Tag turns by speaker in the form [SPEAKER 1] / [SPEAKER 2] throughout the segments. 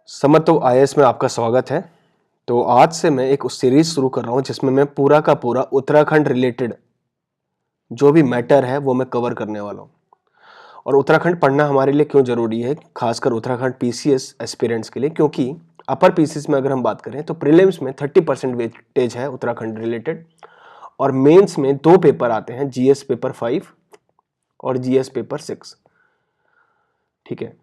[SPEAKER 1] समत्व आईएएस में आपका स्वागत है। तो आज से मैं एक सीरीज शुरू कर रहा हूं जिसमें मैं पूरा का पूरा उत्तराखंड रिलेटेड जो भी मैटर है वो मैं कवर करने वाला हूं। और उत्तराखंड पढ़ना हमारे लिए क्यों जरूरी है, खासकर उत्तराखंड पीसीएस एस्पिरेंट्स के लिए, क्योंकि अपर पीसीएस में अगर हम बात करें तो प्रीलिम्स में 30% वेटेज है उत्तराखंड रिलेटेड, और मेंस में 2 पेपर आते हैं, जीएस पेपर 5 और जीएस पेपर 6, ठीक है,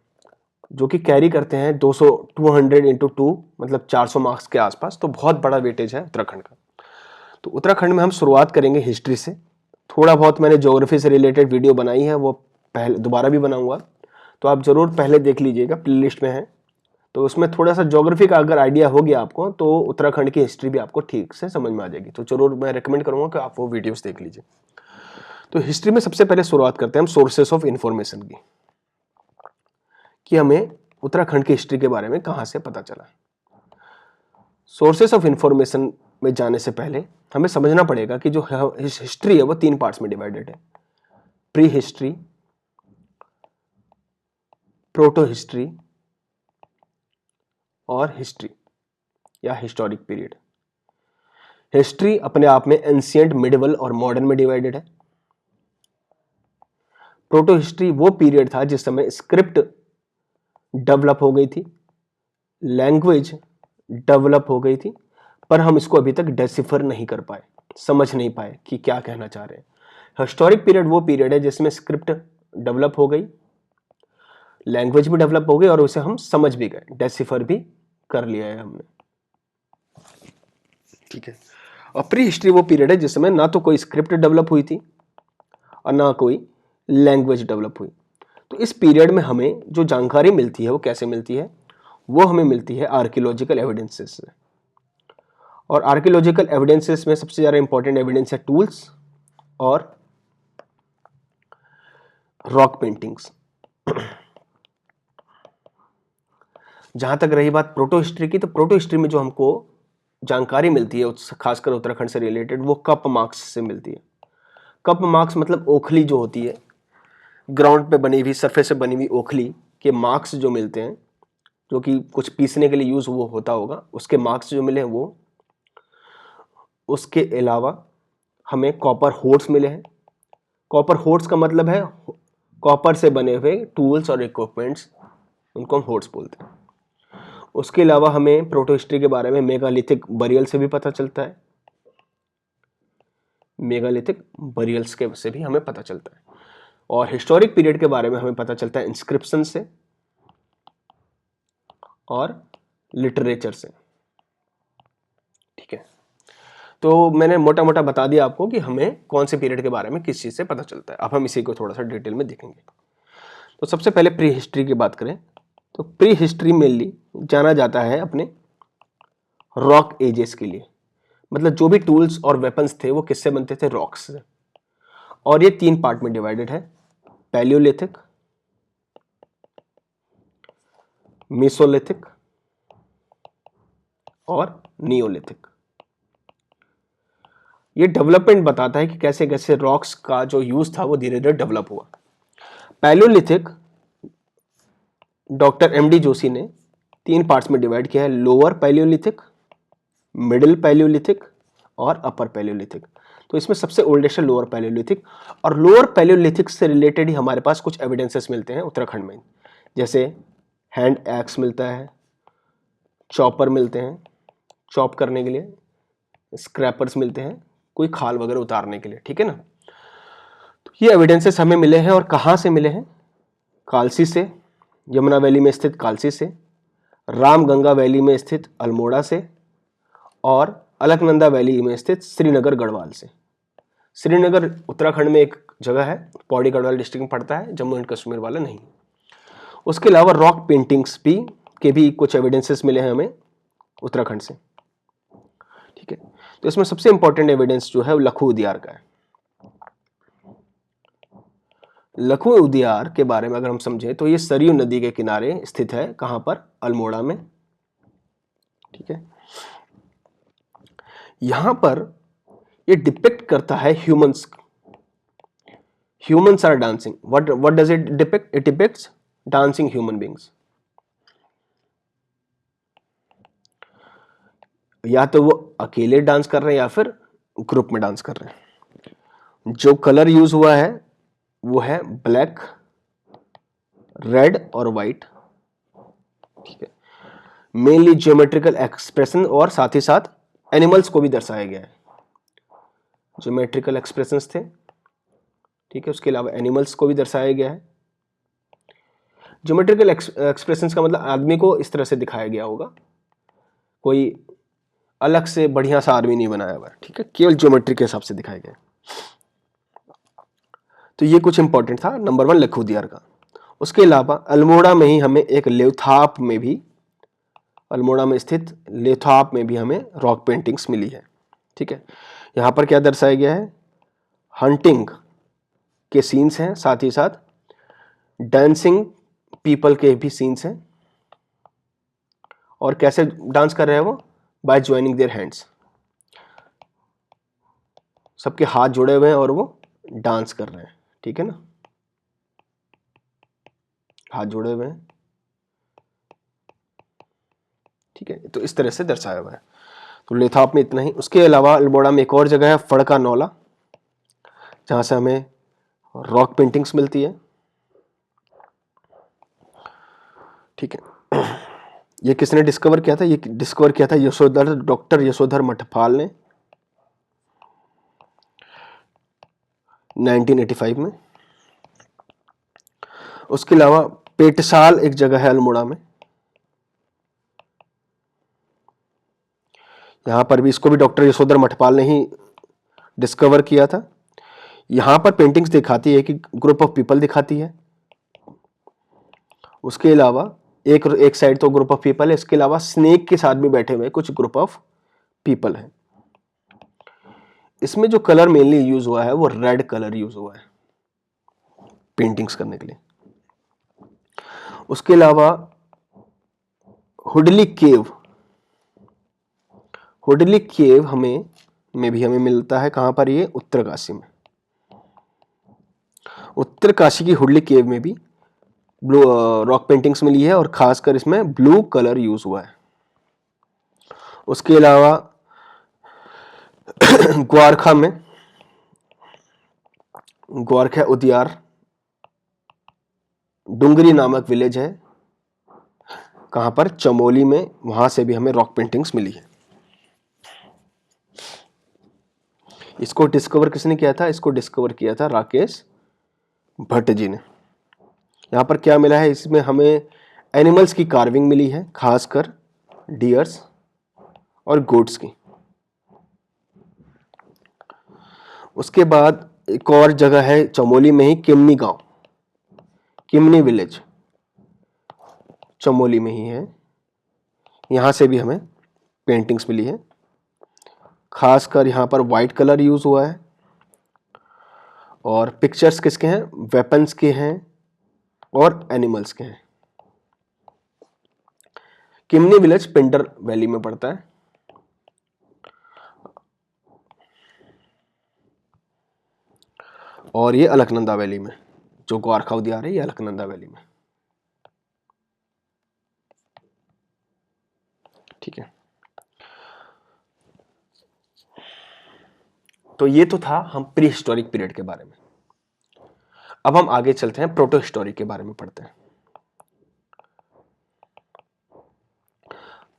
[SPEAKER 1] जो कि कैरी करते हैं 200 इंटू 2 मतलब 400 मार्क्स के आसपास। तो बहुत बड़ा वेटेज है उत्तराखंड का। तो उत्तराखंड में हम शुरुआत करेंगे हिस्ट्री से। थोड़ा बहुत मैंने ज्योग्राफी से रिलेटेड वीडियो बनाई है, वो पहले दोबारा भी बनाऊंगा, तो आप जरूर पहले देख लीजिएगा, प्लेलिस्ट में है। तो उसमें थोड़ा सा ज्योग्राफी का अगर आइडिया हो गया आपको तो उत्तराखंड की हिस्ट्री भी आपको ठीक से समझ में आ जाएगी। तो जरूर मैं रिकमेंड करूंगा कि आप वो वीडियोस देख लीजिए। तो हिस्ट्री में सबसे पहले शुरुआत करते हैं हम सोर्सेस ऑफ इंफॉर्मेशन की, कि हमें उत्तराखंड की हिस्ट्री के बारे में कहां से पता चला। सोर्सेस ऑफ इंफॉर्मेशन में जाने से पहले हमें समझना पड़ेगा कि जो हिस्ट्री है वो 3 पार्ट्स में डिवाइडेड है: प्री हिस्ट्री, प्रोटो हिस्ट्री और हिस्ट्री या हिस्टोरिक पीरियड। हिस्ट्री अपने आप में एंशिएंट, मिडिवल और मॉडर्न में डिवाइडेड है। प्रोटो हिस्ट्री वो पीरियड था जिस समय स्क्रिप्ट डेवलप हो गई थी, लैंग्वेज डेवलप हो गई थी, पर हम इसको अभी तक डेसिफर नहीं कर पाए, समझ नहीं पाए कि क्या कहना चाह रहे हैं। हिस्टोरिक पीरियड वो पीरियड है जिसमें स्क्रिप्ट डेवलप हो गई, लैंग्वेज भी डेवलप हो गई और उसे हम समझ भी गए, डेसिफर भी कर लिया है हमने, ठीक है। और प्री हिस्ट्री वो पीरियड है जिसमें ना तो कोई स्क्रिप्ट डेवलप हुई थी और ना कोई लैंग्वेज डेवलप हुई। तो इस पीरियड में हमें जो जानकारी मिलती है वो कैसे मिलती है? वो हमें मिलती है आर्कियोलॉजिकल एविडेंसेस से। और आर्कियोलॉजिकल एविडेंसेस में सबसे ज़्यादा इंपॉर्टेंट एविडेंस है टूल्स और रॉक पेंटिंग्स। जहां तक रही बात प्रोटो हिस्ट्री की, तो प्रोटो हिस्ट्री में जो हमको जानकारी मिलती है खासकर उत्तराखंड से रिलेटेड, वो कप मार्क्स से मिलती है। कप मार्क्स मतलब ओखली जो होती है, ग्राउंड पे बनी हुई, सरफेस पे बनी हुई ओखली के मार्क्स जो मिलते हैं, जो कि कुछ पीसने के लिए यूज वो होता होगा, उसके मार्क्स जो मिले हैं वो। उसके अलावा हमें कॉपर होर्ड्स मिले हैं। कॉपर होर्ड्स का मतलब है कॉपर से बने हुए टूल्स और इक्विपमेंट्स, उनको हम होर्ड्स बोलते हैं। उसके अलावा हमें प्रोटो हिस्ट्री के बारे में मेगालिथिक बरियल से भी पता चलता है, मेगालिथिक बरियल्स के से भी हमें पता चलता है। और हिस्टोरिक पीरियड के बारे में हमें पता चलता है इंस्क्रिप्शन से और लिटरेचर से, ठीक है। तो मैंने मोटा मोटा बता दिया आपको कि हमें कौन से पीरियड के बारे में किस चीज से पता चलता है। अब हम इसी को थोड़ा सा डिटेल में देखेंगे। तो सबसे पहले प्री हिस्ट्री की बात करें तो प्री हिस्ट्री मेनली जाना जाता है अपने रॉक एजेस के लिए, मतलब जो भी टूल्स और वेपन्स थे वो किससे बनते थे? रॉक्स से। और ये 3 पार्ट में डिवाइडेड है: पैलियोलिथिक, मेसोलिथिक और नियोलिथिक। ये डेवलपमेंट बताता है कि कैसे कैसे रॉक्स का जो यूज था वो धीरे धीरे डेवलप हुआ। पैलियोलिथिक डॉक्टर एमडी जोशी ने 3 पार्ट्स में डिवाइड किया है: लोअर पैलियोलिथिक, मिडिल पैलियोलिथिक और अपर पैलियोलिथिक। तो इसमें सबसे ओल्डेस्ट है लोअर पैलियोलिथिक, और लोअर पैलियोलिथिक से रिलेटेड ही हमारे पास कुछ एविडेंसेस मिलते हैं उत्तराखंड में, जैसे हैंड एक्स मिलता है, चॉपर मिलते हैं चॉप करने के लिए, स्क्रैपर्स मिलते हैं कोई खाल वगैरह उतारने के लिए, ठीक है ना। तो ये एविडेंसेस हमें मिले हैं, और कहाँ से मिले हैं? कालसी से, यमुना वैली में स्थित कालसी से, रामगंगा वैली में स्थित अल्मोड़ा से, और अलकनंदा वैली में स्थित श्रीनगर गढ़वाल से। श्रीनगर उत्तराखंड में एक जगह है, पौड़ी गढ़वाल डिस्ट्रिक्ट में पड़ता है, जम्मू एंड कश्मीर वाला नहीं। उसके अलावा रॉक पेंटिंग्स भी कुछ एविडेंसेस मिले हैं हमें उत्तराखंड से, ठीक है। तो इसमें सबसे इंपॉर्टेंट एविडेंस जो है वो लखू उदियार का है। लखू उदियार के बारे में अगर हम समझें तो ये सरयू नदी के किनारे स्थित है। कहां पर? अल्मोड़ा में, ठीक है। यहां पर ये डिपिक्ट करता है humans are dancing. What does it depict? It depicts dancing human beings. या तो वो अकेले डांस कर रहे हैं या फिर ग्रुप में डांस कर रहे हैं। जो कलर यूज हुआ है वो है ब्लैक, रेड और व्हाइट। ठीक है, मेनली ज्योमेट्रिकल एक्सप्रेशन और साथ ही साथ एनिमल्स को भी दर्शाया गया है। ज्योमेट्रिकल एक्सप्रेशंस थे, ठीक है, उसके अलावा एनिमल्स को भी दर्शाया गया है। ज्योमेट्रिकल एक्सप्रेशंस का मतलब आदमी को इस तरह से दिखाया गया होगा, कोई अलग से बढ़िया सा आदमी नहीं बनाया हुआ है, ठीक है, केवल ज्योमेट्री के हिसाब से दिखाया गया। तो ये कुछ इंपॉर्टेंट था नंबर 1 लखुदियार का। उसके अलावा अल्मोड़ा में ही हमें एक लेथाप में भी, अल्मोड़ा में स्थित लेथाप में भी हमें रॉक पेंटिंग्स मिली है। ठीक है, यहाँ पर क्या दर्शाया गया है, हंटिंग के सीन्स हैं, साथ ही साथ डांसिंग पीपल के भी सीन्स हैं। और कैसे डांस कर रहे हैं वो, बाय ज्वाइनिंग देयर हैंड्स, सबके हाथ जुड़े हुए हैं और वो डांस कर रहे हैं। ठीक है ना, हाथ जुड़े हुए हैं। ठीक है, तो इस तरह से दर्शाया हुआ है। तो लेथाप में इतना ही। उसके अलावा अल्मोड़ा में एक और जगह है फड़का नौला, जहां से हमें रॉक पेंटिंग्स मिलती है। ठीक है, ये किसने डिस्कवर किया था, ये डिस्कवर किया था यशोधर, डॉक्टर यशोधर मठपाल ने 1985 में। उसके अलावा पेटसाल एक जगह है अल्मोड़ा में, यहां पर भी, इसको भी डॉक्टर यशोधर मठपाल ने ही डिस्कवर किया था। यहां पर पेंटिंग्स दिखाती है कि ग्रुप ऑफ पीपल दिखाती है। उसके अलावा एक साइड तो ग्रुप ऑफ पीपल है, इसके अलावा स्नेक के साथ भी बैठे हुए कुछ ग्रुप ऑफ पीपल है। इसमें जो कलर मेनली यूज हुआ है वो रेड कलर यूज हुआ है पेंटिंग्स करने के लिए। उसके अलावा हुडली केव, हुडली केव में भी हमें मिलता है। कहां पर, ये उत्तरकाशी में। उत्तरकाशी की हुडली केव में भी ब्लू रॉक पेंटिंग्स मिली है और खासकर इसमें ब्लू कलर यूज हुआ है। उसके अलावा ग्वारखा में, ग्वारखा उदियार डुंगरी नामक विलेज है, कहां पर, चमोली में, वहां से भी हमें रॉक पेंटिंग्स मिली है। इसको डिस्कवर किसने किया था, इसको डिस्कवर किया था राकेश भट्ट जी ने। यहां पर क्या मिला है, इसमें हमें एनिमल्स की कार्विंग मिली है, खासकर डियर्स और गोट्स की। उसके बाद एक और जगह है चमोली में ही, किमनी गांव, किमनी विलेज चमोली में ही है, यहां से भी हमें पेंटिंग्स मिली है। खासकर यहां पर व्हाइट कलर यूज हुआ है और पिक्चर्स किसके हैं, वेपन्स के हैं और एनिमल्स के हैं। किमनी विलेज पिंडर वैली में पड़ता है। और ये अलकनंदा वैली में, जो ग्वारखा उदियार है ये अलकनंदा वैली में। ठीक है, तो ये तो था हम प्री हिस्टोरिक पीरियड के बारे में। अब हम आगे चलते हैं, प्रोटो हिस्टोरिक के बारे में पढ़ते हैं।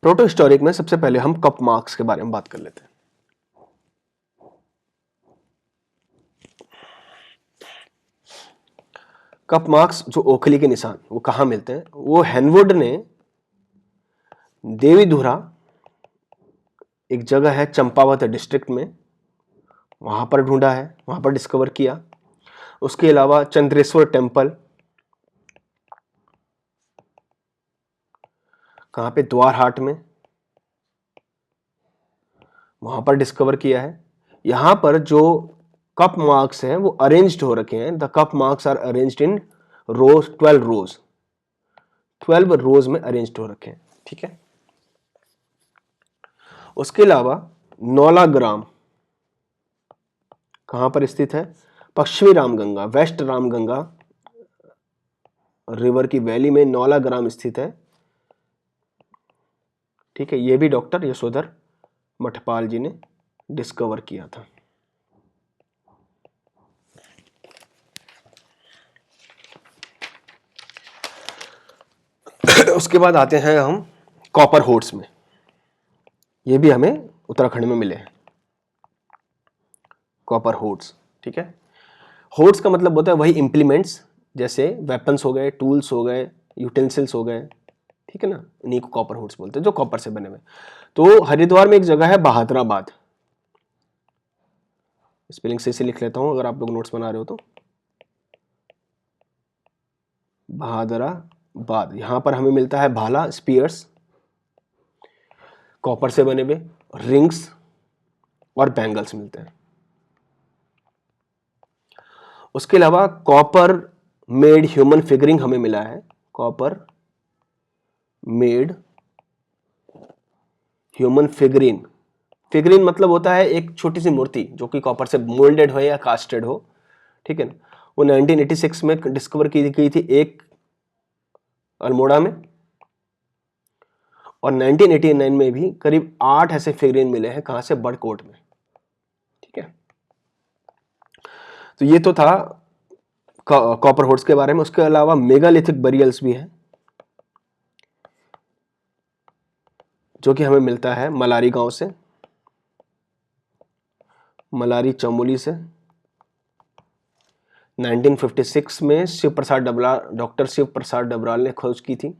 [SPEAKER 1] प्रोटो हिस्टोरिक में सबसे पहले हम कप मार्क्स के बारे में बात कर लेते हैं। कप मार्क्स, जो ओखली के निशान, वो कहां मिलते हैं, वो हेनवुड ने देवीधुरा एक जगह है चंपावत डिस्ट्रिक्ट में, वहां पर ढूंढा है, वहां पर डिस्कवर किया। उसके अलावा चंद्रेश्वर टेम्पल, कहां पे, द्वारहाट में, वहां पर डिस्कवर किया है। यहां पर जो कप मार्क्स हैं वो अरेंज्ड हो रखे हैं, the cup marks are arranged in rows, 12 rows, 12 rows में अरेंज्ड हो रखे हैं। ठीक है, उसके अलावा नौला ग्राम कहां पर स्थित है, पश्चिमी रामगंगा, वेस्ट रामगंगा रिवर की वैली में नौला ग्राम स्थित है। ठीक है, यह भी डॉक्टर यशोधर मठपाल जी ने डिस्कवर किया था। उसके बाद आते हैं हम कॉपर होर्ड्स में। ये भी हमें उत्तराखंड में मिले हैं, कॉपर होर्ड्स। ठीक है, होर्ड्स का मतलब होता है वही इंप्लीमेंट्स, जैसे वेपन्स हो गए, टूल्स हो गए, यूटेंसिल्स हो गए, ठीक है ना, इन्हीं को कॉपर होर्ड्स बोलते हैं, जो कॉपर से बने हुए। तो हरिद्वार में एक जगह है बहादुराबाद, स्पेलिंग से लिख लेता हूं अगर आप लोग नोट्स बना रहे हो तो। बहादुराबाद, यहां पर हमें मिलता है भाला, स्पीयर्स, कॉपर से बने हुए, रिंग्स और बैंगल्स मिलते हैं। उसके अलावा कॉपर मेड ह्यूमन फिगरिंग हमें मिला है, copper made human figurine. Figurine मतलब होता है एक छोटी सी मूर्ति जो कि कॉपर से मोल्डेड हो या कास्टेड हो, ठीक है ना। वो 1986 में डिस्कवर की गई थी एक अल्मोड़ा में, और 1989 में भी करीब 8 ऐसे फिगरिन मिले हैं। कहां से? बड़कोट में, ठीक है। तो ये तो था कॉपर होर्ड्स के बारे में। उसके अलावा मेगालिथिक बरियल्स भी है, जो कि हमें मिलता है मलारी गांव से, मलारी चमोली से। 1956 में शिव प्रसाद डबराल, डॉक्टर शिव प्रसाद डबराल ने खोज की थी।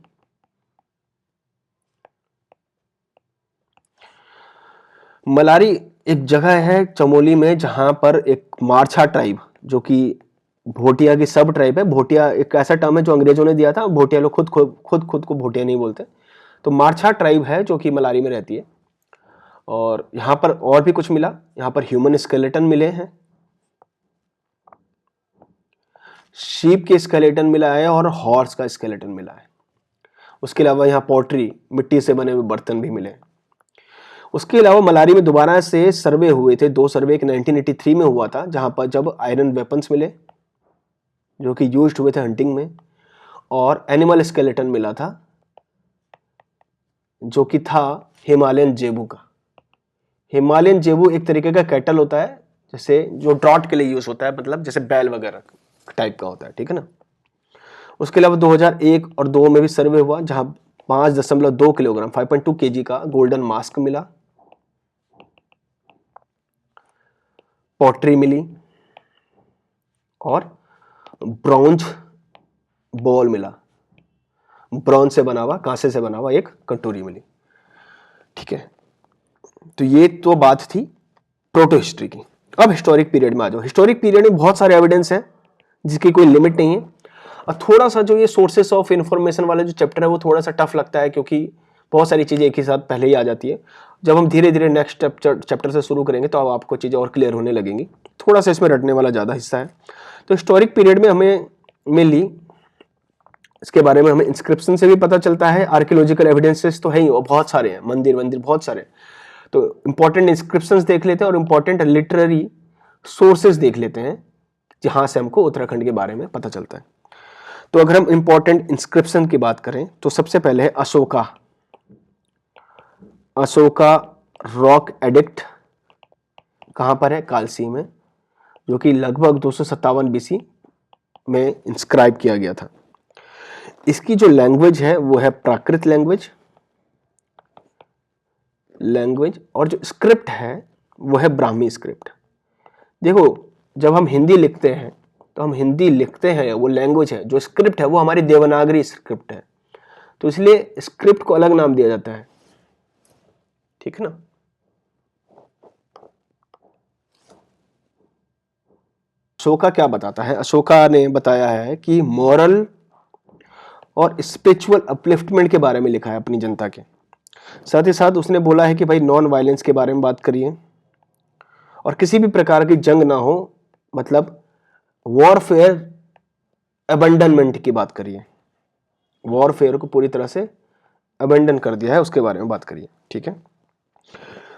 [SPEAKER 1] मलारी एक जगह है चमोली में जहां पर एक मारछा ट्राइब, जो कि भोटिया की सब ट्राइब है। भोटिया एक ऐसा टर्म है जो अंग्रेजों ने दिया था, भोटिया लोग खुद को भोटिया नहीं बोलते। तो मारछा ट्राइब है जो कि मलारी में रहती है। और यहाँ पर और भी कुछ मिला, यहाँ पर ह्यूमन स्केलेटन मिले हैं, शीप के स्केलेटन मिला है और हॉर्स का स्केलेटन मिला है। उसके अलावा यहाँ पोट्री, मिट्टी से बने हुए बर्तन भी मिले। उसके अलावा मलारी में दोबारा से सर्वे हुए थे, 2 सर्वे, एक 1983 में हुआ था जहां पर जब आयरन वेपन्स मिले जो कि यूज्ड हुए थे हंटिंग में, और एनिमल स्केलेटन मिला था जो कि था हिमालयन जेबू का। हिमालयन जेबू एक तरीके का कैटल होता है, जैसे जो ड्रॉट के लिए यूज होता है, मतलब जैसे बैल वगैरह टाइप का होता है, ठीक है ना। उसके अलावा 2001 और 2 में भी सर्वे हुआ जहां 5.2 किलोग्राम 5.2 kg का गोल्डन मास्क मिला, पॉटरी मिली और ब्रॉन्ज बॉल मिला, ब्रॉन्ज से बना हुआ, कांसे से बना हुआ एक कटोरी मिली, ठीक है। तो ये तो बात थी प्रोटो हिस्ट्री की। अब हिस्टोरिक पीरियड में आ जाओ। हिस्टोरिक पीरियड में बहुत सारे एविडेंस हैं जिसकी कोई लिमिट नहीं है। और थोड़ा सा जो ये सोर्सेस ऑफ इंफॉर्मेशन वाला जो चैप्टर है वो थोड़ा सा टफ लगता है, क्योंकि बहुत सारी चीजें एक ही साथ पहले ही आ जाती है। जब हम धीरे धीरे नेक्स्ट चैप्टर से शुरू करेंगे तो अब आपको चीजें और क्लियर होने लगेंगी। थोड़ा सा इसमें रटने वाला ज्यादा हिस्सा है। तो हिस्टोरिक पीरियड में हमें मिली, इसके बारे में हमें इंस्क्रिप्शन से भी पता चलता है, आर्कियोलॉजिकल एविडेंसेस तो है ही, बहुत सारे हैं, मंदिर बहुत सारे। तो इंपॉर्टेंट इंस्क्रिप्शंस देख लेते हैं और इंपॉर्टेंट लिटरेरी सोर्सेज देख लेते हैं जहां से हमको उत्तराखंड के बारे में पता चलता है। तो अगर हम इंपॉर्टेंट इंस्क्रिप्शन की बात करें तो सबसे पहले है अशोका रॉक एडिक्ट। कहां पर है? कालसी में, जो कि लगभग 257 BC में इंस्क्राइब किया गया था। इसकी जो लैंग्वेज है वो है प्राकृत लैंग्वेज, और जो स्क्रिप्ट है वो है ब्राह्मी स्क्रिप्ट। देखो, जब हम हिंदी लिखते हैं तो हम हिंदी लिखते हैं, वो लैंग्वेज है, जो स्क्रिप्ट है वो हमारी देवनागरी स्क्रिप्ट है, तो इसलिए स्क्रिप्ट को अलग नाम दिया जाता है, ठीक है ना। अशोका क्या बताता है? अशोका ने बताया है कि मॉरल और स्पिरिचुअल अपलिफ्टमेंट के बारे में लिखा है अपनी जनता के। साथ ही साथ उसने बोला है कि भाई नॉन वायलेंस के बारे में बात करिए और किसी भी प्रकार की जंग ना हो, मतलब वॉरफेयर अबंडनमेंट की बात करिए। वॉरफेयर को पूरी तरह से अबंडन कर दिया है, उसके बारे में बात करिए, ठीक है।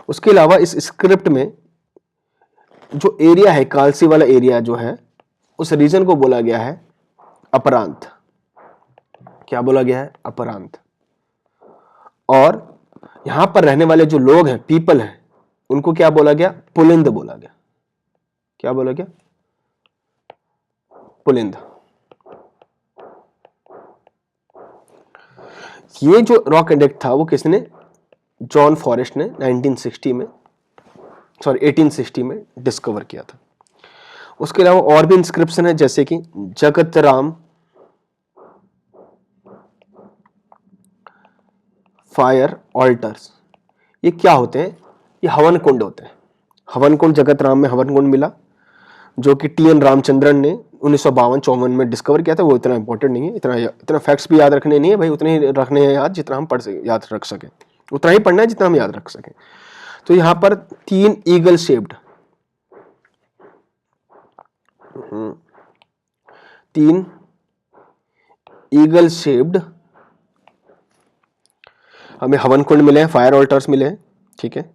[SPEAKER 1] उसके अलावा इस स्क्रिप्ट में जो एरिया है, कालसी वाला एरिया जो है, उस रीजन को बोला गया है अपरांत। क्या बोला गया है? अपरांत। और यहां पर रहने वाले जो लोग हैं, पीपल हैं, उनको क्या बोला गया? पुलिंद बोला गया। क्या बोला गया? पुलिंद। ये जो रॉक इंडेक्स था वो किसने? जॉन फॉरेस्ट ने 1860 में डिस्कवर किया था। उसके अलावा और भी इंस्क्रिप्शन है, जैसे कि जगत राम फायर ऑल्टर्स। ये क्या होते हैं? ये हवन कुंड होते हैं। हवन कुंड, जगत राम में हवन कुंड मिला, जो कि टी.एन. रामचंद्रन ने 1952-54 में डिस्कवर किया था। वो इतना इंपॉर्टेंट नहीं है, इतना फैक्ट्स भी याद रखने नहीं है भाई, उतने ही रखने हैं याद जितना हम याद रख सके, उतना ही पढ़ना है जितना हम याद रख सके। तो यहां पर 3 ईगल शेप्ड, 3 ईगल शेप्ड हमें हवन कुंड मिले हैं, फायर ऑल्टर्स मिले हैं, ठीक है।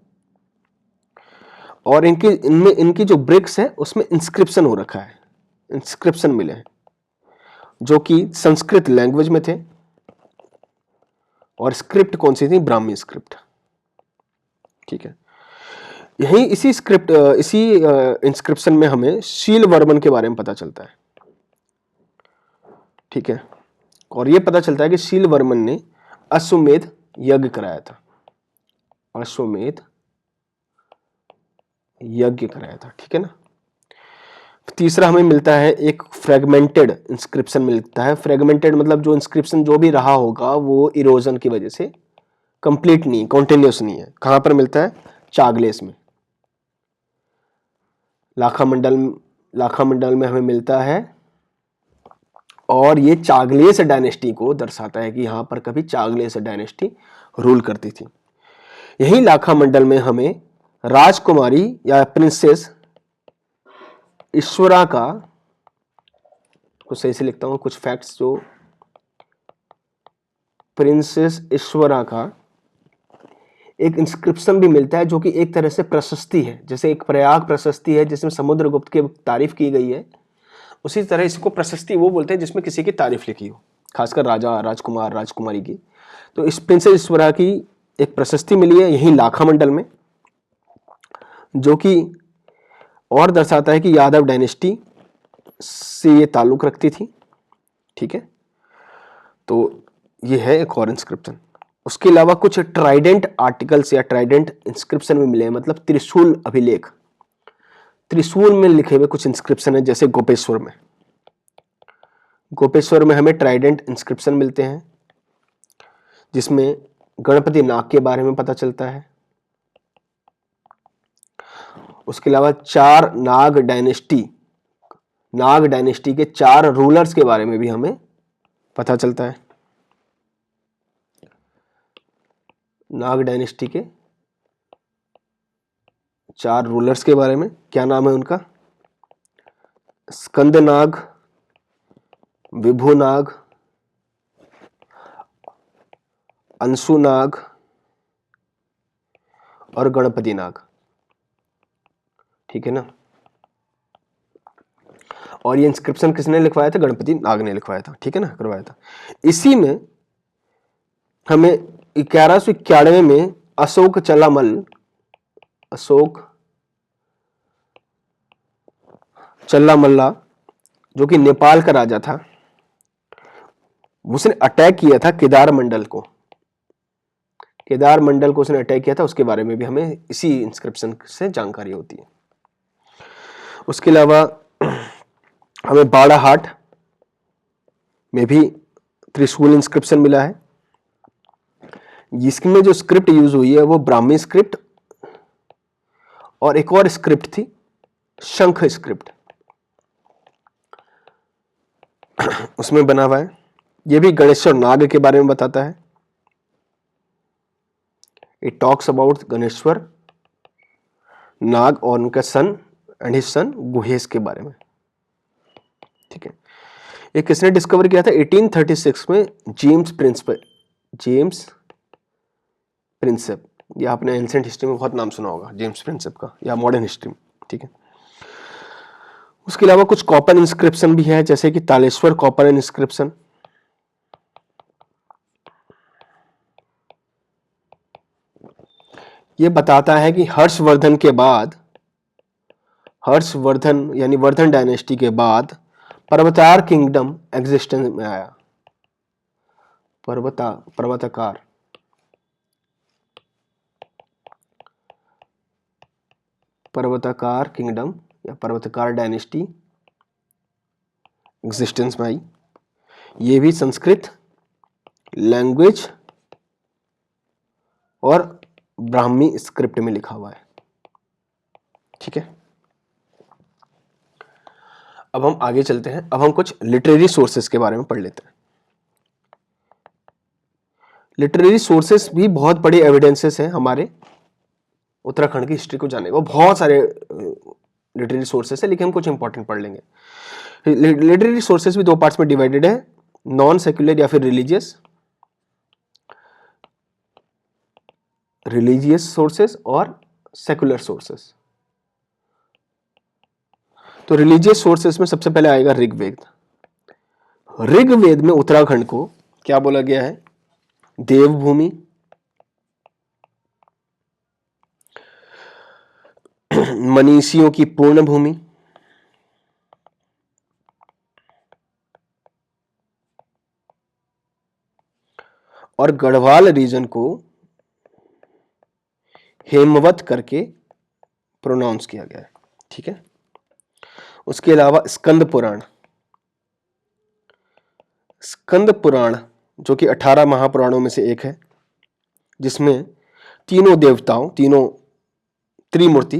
[SPEAKER 1] और इनकी जो ब्रिक्स है उसमें इंस्क्रिप्शन हो रखा है, इंस्क्रिप्शन मिले हैं जो कि संस्कृत लैंग्वेज में थे। और स्क्रिप्ट कौन सी थी? ब्राह्मी स्क्रिप्ट, ठीक है। यही इसी इंस्क्रिप्शन में हमें शील वर्मन के बारे में पता चलता है, ठीक है। और यह पता चलता है कि शील वर्मन ने अश्वमेध यज्ञ कराया था, अश्वमेध यज्ञ कराया था, ठीक है ना। तीसरा हमें मिलता है एक फ्रेगमेंटेड इंस्क्रिप्शन मिलता है। फ्रेगमेंटेड मतलब जो इंस्क्रिप्शन जो भी रहा होगा वो इरोजन की वजह से कंप्लीट नहीं, कॉन्टिन्यूस नहीं है। कहां पर मिलता है? चागलेस में, लाखामंडल में हमें मिलता है। और ये चागलेस डायनेस्टी को दर्शाता है कि यहां पर कभी चागलेस डायनेस्टी रूल करती थी। यही लाखामंडल में हमें राजकुमारी या प्रिंसेस ईश्वरा का, कुछ सही से लिखता हूं कुछ फैक्ट्स, जो प्रिंसेस ईश्वरा का एक इंस्क्रिप्शन भी मिलता है, जो कि एक तरह से प्रशस्ति है। जैसे एक प्रयाग प्रशस्ति है जिसमें समुद्रगुप्त की तारीफ की गई है, उसी तरह इसको प्रशस्ति वो बोलते हैं जिसमें किसी की तारीफ लिखी हो, खासकर राजा, राजकुमार, राजकुमारी की। तो इस प्रिंसेस ईश्वरा की एक प्रशस्ति मिली है यही लाखामंडल में, जो कि और दर्शाता है कि यादव डायनेस्टी से ये ताल्लुक रखती थी, ठीक है। तो ये है एक और इंस्क्रिप्शन। उसके अलावा कुछ ट्राइडेंट आर्टिकल्स या ट्राइडेंट इंस्क्रिप्शन में मिले हैं, मतलब त्रिशूल अभिलेख, त्रिशूल में लिखे हुए कुछ इंस्क्रिप्शन है। जैसे गोपेश्वर में हमें ट्राइडेंट इंस्क्रिप्शन मिलते हैं, जिसमें गणपति नाग के बारे में पता चलता है। उसके अलावा नाग डायनेस्टी के 4 रूलर्स के बारे में भी हमें पता चलता है। नाग डायनेस्टी के 4 रूलर्स के बारे में, क्या नाम है उनका? स्कंद नाग, विभु नाग, अंशु नाग और गणपति नाग, ठीक है ना। और ये इंस्क्रिप्शन किसने लिखवाया था? गणपति नाग ने लिखवाया था, ठीक है ना, करवाया था। इसी में हमें 1191 में अशोक चल्लामल्ला, जो कि नेपाल का राजा था, उसने अटैक किया था केदार मंडल को उसने अटैक किया था। उसके बारे में भी हमें इसी इंस्क्रिप्शन से जानकारी होती है। उसके अलावा हमें बाड़ाहाट में भी त्रिशूल इंस्क्रिप्शन मिला है। इसमें जो स्क्रिप्ट यूज हुई है वो ब्राह्मी स्क्रिप्ट, और एक और स्क्रिप्ट थी शंख स्क्रिप्ट, उसमें बना हुआ है। यह भी गणेश्वर नाग के बारे में बताता है। इट टॉक्स अबाउट गणेश्वर नाग और उनका सन एंड हिज सन गुहेश के बारे में, ठीक है। ये किसने डिस्कवर किया था? 1836 में जेम्स प्रिंसेप। ये आपने एंशिएंट हिस्ट्री में बहुत नाम सुना होगा जेम्स प्रिंसेप का, या मॉडर्न हिस्ट्री में, ठीक है। उसके अलावा कुछ कॉपर इंस्क्रिप्शन भी है, जैसे कि तालेश्वर कॉपर इंस्क्रिप्शन, ये बताता है कि हर्षवर्धन के बाद, हर्षवर्धन यानी वर्धन डायनेस्टी के बाद पर्वतार किंगडम एग्जिस्टेंस में आया। पर्वताकार पर्वताकार किंगडम या पर्वताकार डायनेस्टी एग्जिस्टेंस में आई। ये भी संस्कृत लैंग्वेज और ब्राह्मी स्क्रिप्ट में लिखा हुआ है। ठीक है, अब हम आगे चलते हैं। अब हम कुछ लिटरेरी सोर्सेस के बारे में पढ़ लेते हैं। लिटरेरी सोर्सेस भी बहुत बड़ी एविडेंसेस हैं हमारे उत्तराखंड की हिस्ट्री को जानने को। बहुत सारे लिटरेरी सोर्सेस है, लेकिन हम कुछ इंपॉर्टेंट पढ़ लेंगे। लिटरेरी सोर्सेस भी दो पार्ट्स में डिवाइडेड है, नॉन सेक्युलर या फिर रिलीजियस सोर्सेस और सेक्युलर सोर्सेस। तो रिलीजियस सोर्सेस में सबसे पहले आएगा ऋग्वेद। ऋग्वेद में उत्तराखंड को क्या बोला गया है? देवभूमि, मनीषियों की पूर्ण भूमि, और गढ़वाल रीजन को हेमवत करके प्रोनाउंस किया गया है। ठीक है, उसके अलावा स्कंद पुराण, स्कंद पुराण जो कि 18 महापुराणों में से एक है, जिसमें तीनों देवताओं, तीनों त्रिमूर्ति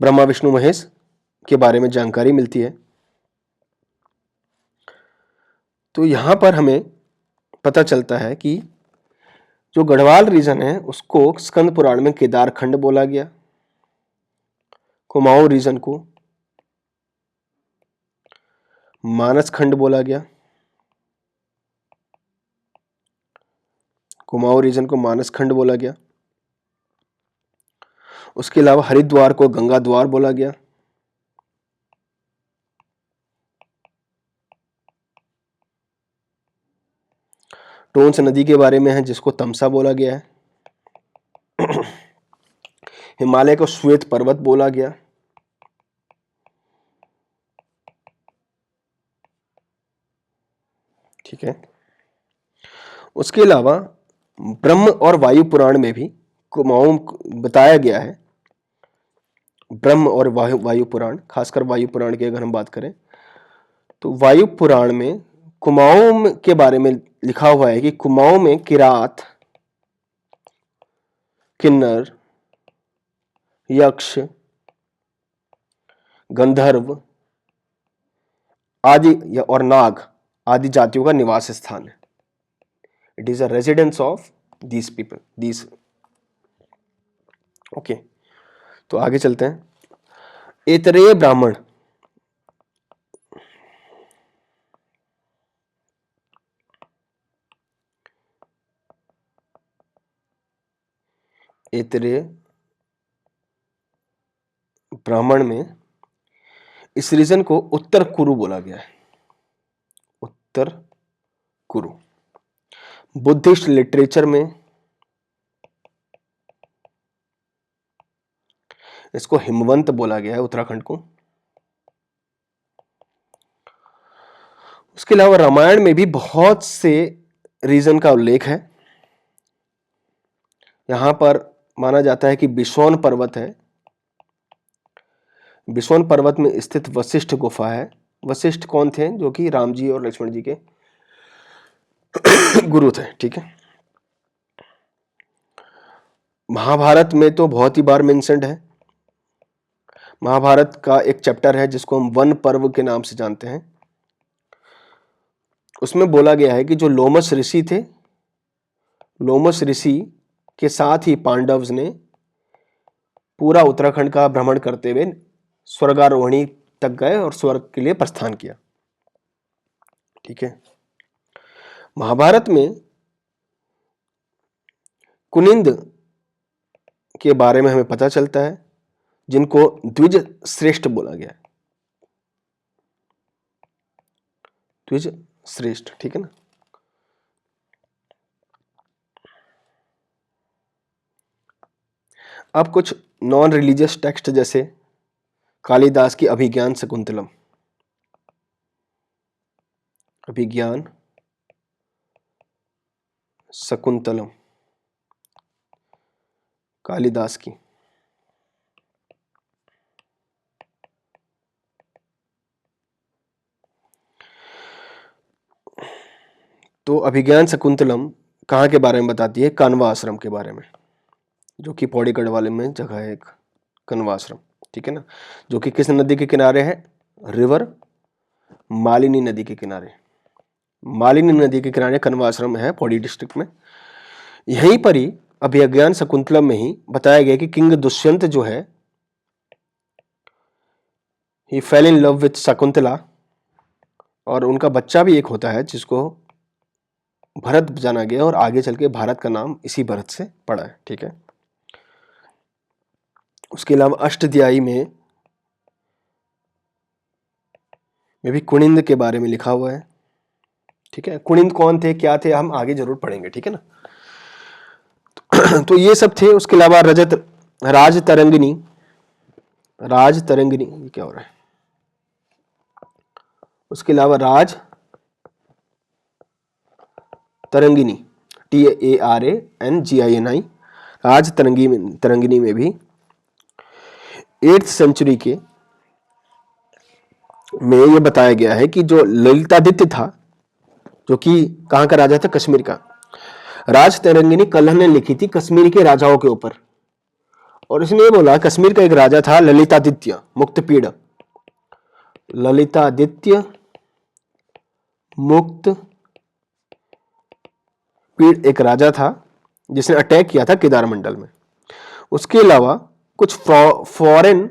[SPEAKER 1] ब्रह्मा विष्णु महेश के बारे में जानकारी मिलती है। तो यहां पर हमें पता चलता है कि जो गढ़वाल रीजन है उसको स्कंद पुराण में केदारखंड बोला गया, कुमाऊं रीजन को मानस खंड बोला गया, कुमाऊं रीजन को मानस खंड बोला गया। उसके अलावा हरिद्वार को गंगा द्वार बोला गया। टोंस नदी के बारे में है जिसको तमसा बोला गया है। हिमालय को श्वेत पर्वत बोला गया। ठीक है, उसके अलावा ब्रह्म और वायु पुराण में भी कुमाऊं बताया गया है। ब्रह्म और वायु पुराण, खासकर वायु पुराण की अगर हम बात करें तो वायु पुराण में कुमाऊं के बारे में लिखा हुआ है कि कुमाऊं में किरात, किन्नर, यक्ष, गंधर्व आदि और नाग आदि जातियों का निवास स्थान है। It is a residence of these people, these. Okay, तो आगे चलते हैं। ऐतरेय ब्राह्मण, ऐतरेय ब्राह्मण में इस रीजन को उत्तर कुरु बोला गया है। उत्तर कुरु। बुद्धिस्ट लिटरेचर में इसको हिमवंत बोला गया है, उत्तराखंड को। उसके अलावा रामायण में भी बहुत से रीजन का उल्लेख है। यहां पर माना जाता है कि बिसौन पर्वत है। बिसौन पर्वत में स्थित वशिष्ठ गुफा है। वशिष्ठ कौन थे? जो कि राम जी और लक्ष्मण जी के गुरु थे। ठीक है, महाभारत में तो बहुत ही बार मेंशन्ड है। महाभारत का एक चैप्टर है जिसको हम वन पर्व के नाम से जानते हैं। उसमें बोला गया है कि जो लोमस ऋषि थे, लोमस ऋषि के साथ ही पांडव्स ने पूरा उत्तराखंड का भ्रमण करते हुए स्वर्गारोहणी तक गए और स्वर्ग के लिए प्रस्थान किया। ठीक है, महाभारत में कुनिंद के बारे में हमें पता चलता है, जिनको द्विज श्रेष्ठ बोला गया है। द्विज श्रेष्ठ, ठीक है ना। अब कुछ नॉन रिलीजियस टेक्स्ट जैसे कालिदास की अभिज्ञान शकुंतलम, अभिज्ञान शकुंतलम कालिदास की, तो अभिज्ञान शकुंतलम कहाँ के बारे में बताती है? कण्व आश्रम के बारे में, जो कि पौड़ी गढ़वाल में जगह है एक कण्व आश्रम, ठीक है ना, जो कि किस नदी के किनारे है? रिवर मालिनी नदी के किनारे, मालिनी नदी के किनारे कण्व आश्रम है पौड़ी डिस्ट्रिक्ट में। यहीं पर ही अभिज्ञान शकुंतलम में ही बताया गया कि किंग दुष्यंत जो है ही fell in love with Shakuntala, और उनका बच्चा भी एक होता है जिसको भरत जाना गया, और आगे चल के भारत का नाम इसी भरत से पड़ा है, ठीक है। उसके अलावा अष्टध्यायी में भी कुनिंद के बारे में लिखा हुआ है, ठीक है। कुनिंद कौन थे, क्या थे, हम आगे जरूर पढ़ेंगे, ठीक है ना। तो ये सब थे। उसके अलावा राज तरंगिनी, ये क्या हो रहा है? उसके अलावा राज तरंगिनी, TARANGINI, राज तरंगिनी में भी 8th सेंचुरी के में ये बताया गया है कि जो ललितादित्य था, जो कि कहाँ का राजा था? कश्मीर का। राज तरंगिनी कलह ने लिखी थी कश्मीर के राजाओं के ऊपर, और इसने ये बोला कश्मीर का एक राजा था ललितादित्य मुक्तपीड़, ललितादित्य मुक्तपीड़ एक राजा था जिसने अटैक किया था केदार मंडल में। उसके अलावा कुछ फॉरेन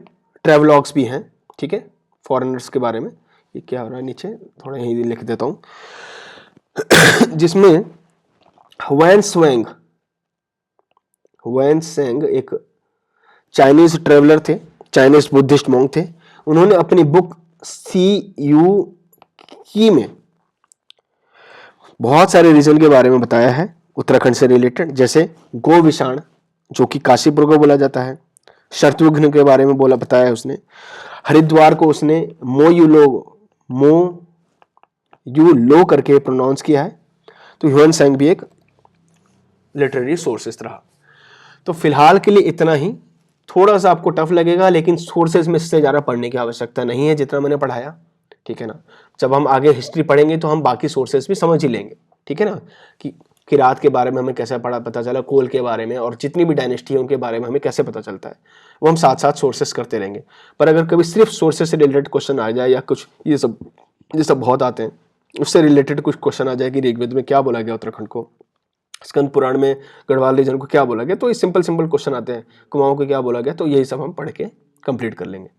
[SPEAKER 1] ट्रेवलॉग्स भी हैं, ठीक है, फॉरेनर्स के बारे में। ये क्या हो रहा है नीचे, थोड़ा यहीं लिख देता हूं, जिसमें हुएन सेंग एक चाइनीज ट्रेवलर थे, चाइनीज बुद्धिस्ट मॉन्क थे। उन्होंने अपनी बुक CU की में बहुत सारे रीजन के बारे में बताया है उत्तराखंड से रिलेटेड, जैसे गोविषाण जो कि काशीपुर को बोला जाता है, शत्रुघ्न के बारे में बताया है उसने, हरिद्वार को उसने मोयूलो करके प्रोनाउंस किया है। तो ह्यूएन सेंग भी एक लिटरेरी सोर्सेस रहा। तो फिलहाल के लिए इतना ही, थोड़ा सा आपको टफ लगेगा, लेकिन सोर्सेज में इससे ज़्यादा पढ़ने की आवश्यकता नहीं है जितना मैंने पढ़ाया, ठीक है ना। जब हम आगे हिस्ट्री पढ़ेंगे तो हम बाकी सोर्सेज भी समझ ही लेंगे, ठीक है ना, कि किरात के बारे में हमें कैसे पता चला, कोल के बारे में, और जितनी भी डायनेस्टी है उनके बारे में हमें कैसे पता चलता है, वो हम साथ साथ सोर्सेस करते रहेंगे। पर अगर कभी सिर्फ सोर्सेज से रिलेटेड क्वेश्चन आ जाए, या कुछ ये सब बहुत आते हैं, उससे रिलेटेड कुछ क्वेश्चन आ जाए कि ऋग्वेद में क्या बोला गया उत्तराखंड को, स्कंद पुराण में गढ़वाल रीजन को क्या बोला गया, तो ये सिंपल क्वेश्चन आते हैं, कुमाऊं को क्या बोला गया, तो यही सब हम पढ़ के कंप्लीट कर लेंगे,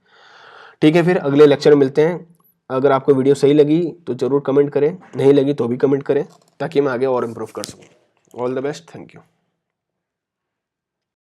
[SPEAKER 1] ठीक है। फिर अगले लेक्चर में मिलते हैं। अगर आपको वीडियो सही लगी तो जरूर कमेंट करें, नहीं लगी तो भी कमेंट करें, ताकि मैं आगे और इम्प्रूव कर सकूं। All the best, thank you.